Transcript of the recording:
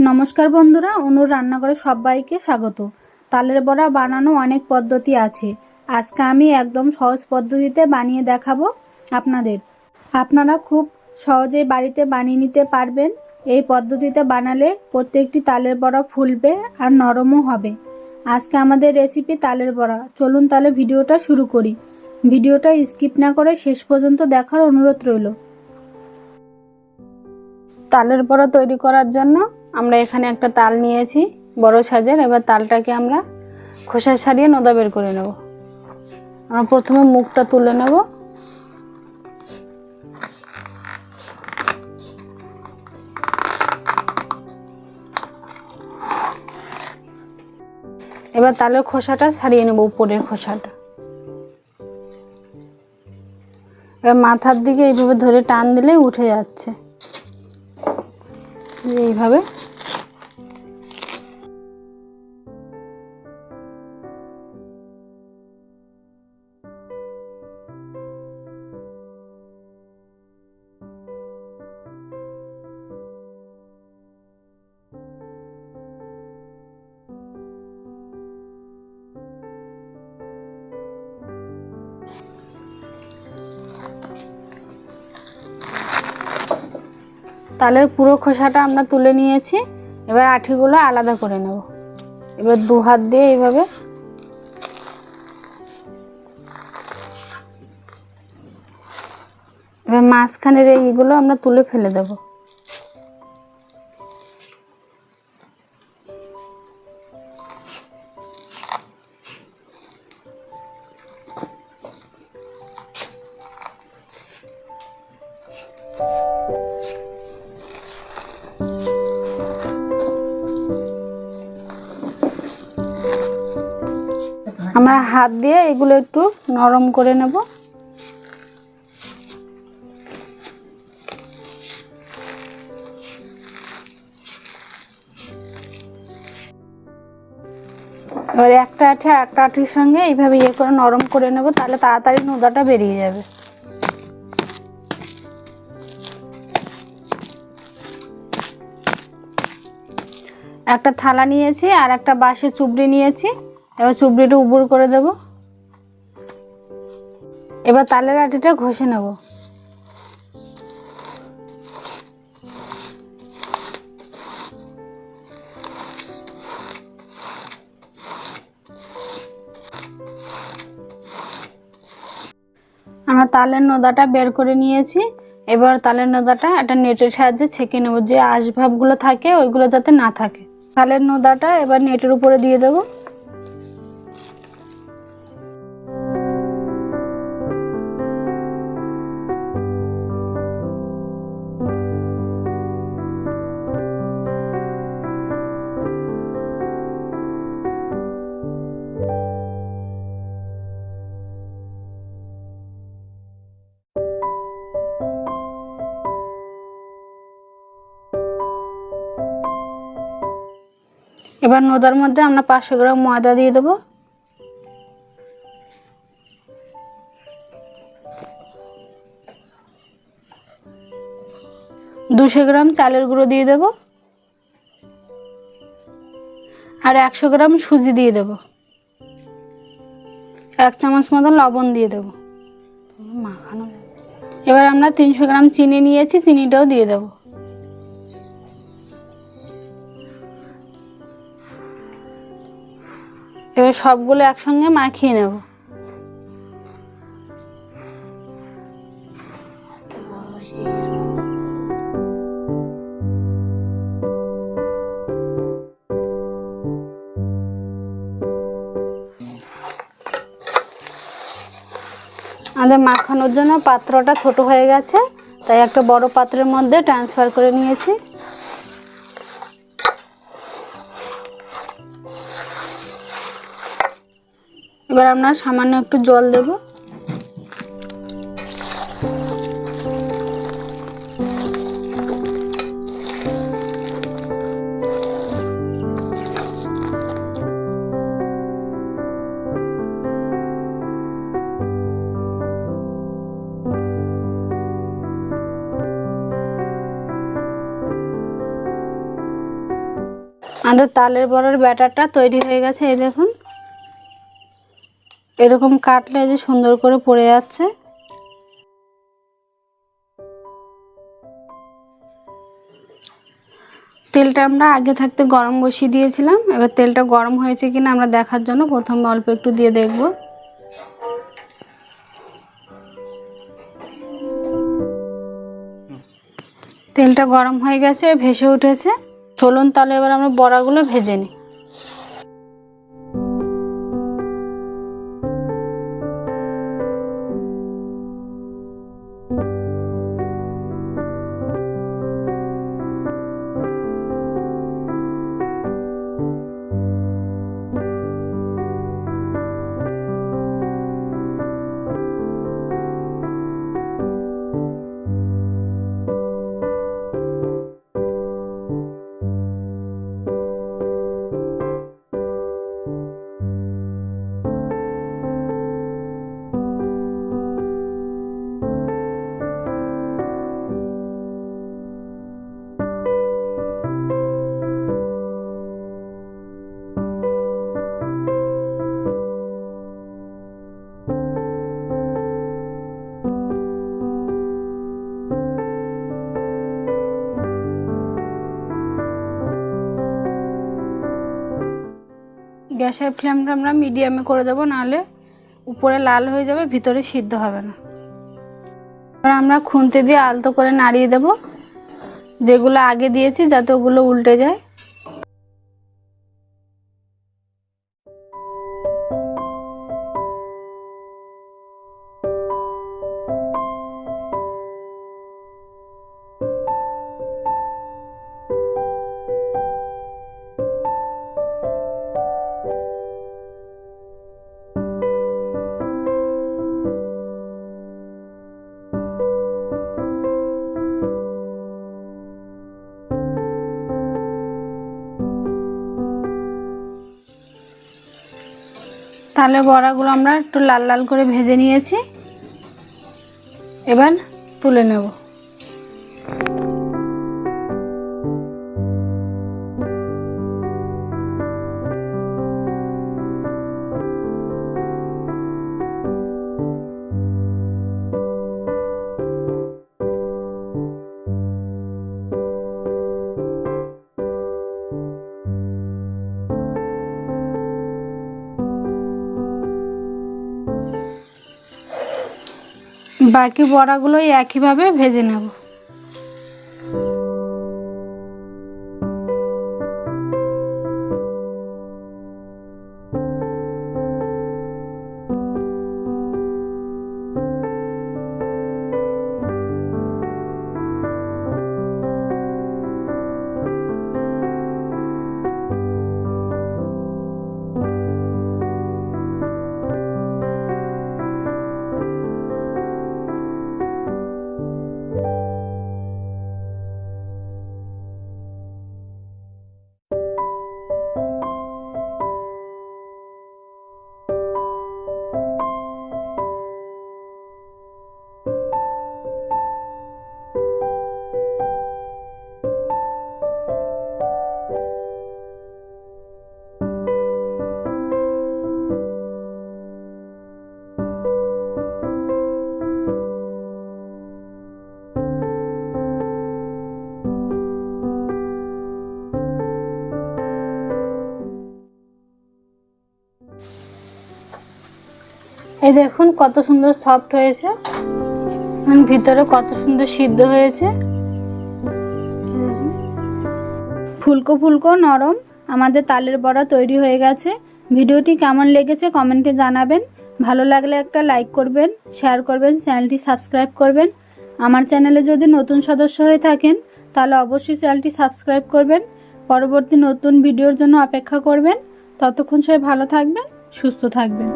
নমস্কার বন্ধুরা, অনুর রান্নাঘরে সবাইকে স্বাগত। তালের বড়া বানানো অনেক পদ্ধতি আছে। আজকে আমি একদম সহজ পদ্ধতিতে বানিয়ে দেখাবো আপনাদের। আপনারা খুব সহজেই বাড়িতে বানিয়ে নিতে পারবেন। এই পদ্ধতিতে বানালে প্রত্যেকটি তালের বড়া ফুলবে আর নরমও হবে। আজকে আমাদের রেসিপি তালের বড়া। চলুন তাহলে ভিডিওটা শুরু করি। ভিডিওটা স্কিপ না করে শেষ পর্যন্ত দেখার অনুরোধ রইল। তালের বড়া তৈরি করার জন্য আমরা এখানে একটা তাল নিয়েছি বড় সাইজের। এবার তালটাকে আমরা খোসা ছাড়িয়ে নোদা বের করে নেব। আমরা প্রথমে মুখটা তুলে নেব। এবার তালের খোসাটা ছাড়িয়ে নেব, উপরের খোসাটা। এবার মাথার দিকে এইভাবে ধরে টান দিলে উঠে যাচ্ছে, এইভাবে। তালের পুরো খোসাটা আমরা তুলে নিয়েছি। এবার আঠিগুলো আলাদা করে নেব। এবার দু হাত দিয়ে এইভাবে এবার মাঝখানের এইগুলো আমরা তুলে ফেলে দেব। আমরা হাত দিয়ে এগুলো একটু নরম করে নেব। এবার একটা আঠি আর একটা আঠির সঙ্গে এইভাবে করে নরম করে নেব, তাহলে তাড়াতাড়ি নোদাটা বেরিয়ে যাবে। একটা থালা নিয়েছি আর একটা বাঁশের চুবড়ি নিয়েছি। এবার চুবড়িটা উপর করে দেব। এবার তালের আটিটা ঘষে নেব। আমরা তালের নোদাটা বের করে নিয়েছি। এবার তালের নোদাটা একটা নেটের সাহায্যে ছেঁকে নেব, যে আঁশভাবগুলো থাকে ওইগুলো যাতে না থাকে। তালের নোদাটা এবার নেটের উপরে দিয়ে দেব। এবার নোদার মধ্যে আমরা 500 গ্রাম ময়দা দিয়ে দেব। দুশো গ্রাম চালের গুঁড়ো দিয়ে দেব। আর 100 গ্রাম সুজি দিয়ে দেব। 1 চামচ মতো লবণ দিয়ে দেব। মাখানো। এবার আমরা 300 গ্রাম চিনি নিয়েছি, চিনিটাও দিয়ে দেব। এবার সবগুলো একসঙ্গে মাখিয়ে নেব। আমাদের মাখানোর জন্য পাত্রটা ছোট হয়ে গেছে, তাই একটা বড় পাত্রের মধ্যে ট্রান্সফার করে নিয়েছি। এবার আমরা সামান্য একটু জল দেব। আমাদের তালের বড়ার ব্যাটারটা তৈরি হয়ে গেছে। এই দেখুন, এরকম কাটলে যে সুন্দর করে পড়ে যাচ্ছে। তেলটা আমরা আগে থাকতে গরম বসিয়ে দিয়েছিলাম। এবার তেলটা গরম হয়েছে কিনা আমরা দেখার জন্য প্রথমে অল্প একটু দিয়ে দেখব। তেলটা গরম হয়ে গেছে, ভেসে উঠেছে। চলুন তাহলে এবার আমরা বড়াগুলো ভেজে নিই। গ্যাসের ফ্লেমটা আমরা মিডিয়ামে করে দেবো, নাহলে উপরে লাল হয়ে যাবে, ভিতরে সিদ্ধ হবে না। এবার আমরা খুন্তি দিয়ে আলতো করে নাড়িয়ে দেব, যেগুলো আগে দিয়েছি যাতে ওগুলো উল্টে যায়। তাহলে বড়াগুলো আমরা একটু লাল লাল করে ভেজে নিয়েছি, এবার তুলে নেব। বাকি বড়াগুলো একইভাবে ভেজে নেব। এই দেখুন কত সুন্দর সফট হয়েছে, ভিতরে কত সুন্দর সিদ্ধ হয়েছে, ফুলকো ফুলকো নরম আমাদের তালের বড়া তৈরি হয়ে গেছে। ভিডিওটি কেমন লেগেছে কমেন্টে জানাবেন। ভালো লাগলে একটা লাইক করবেন, শেয়ার করবেন, চ্যানেলটি সাবস্ক্রাইব করবেন। আমার চ্যানেলে যদি নতুন সদস্য হয়ে থাকেন তাহলে অবশ্যই চ্যানেলটি সাবস্ক্রাইব করবেন। পরবর্তী নতুন ভিডিওর জন্য অপেক্ষা করবেন। ততক্ষণ সবাই ভালো থাকবেন, সুস্থ থাকবেন।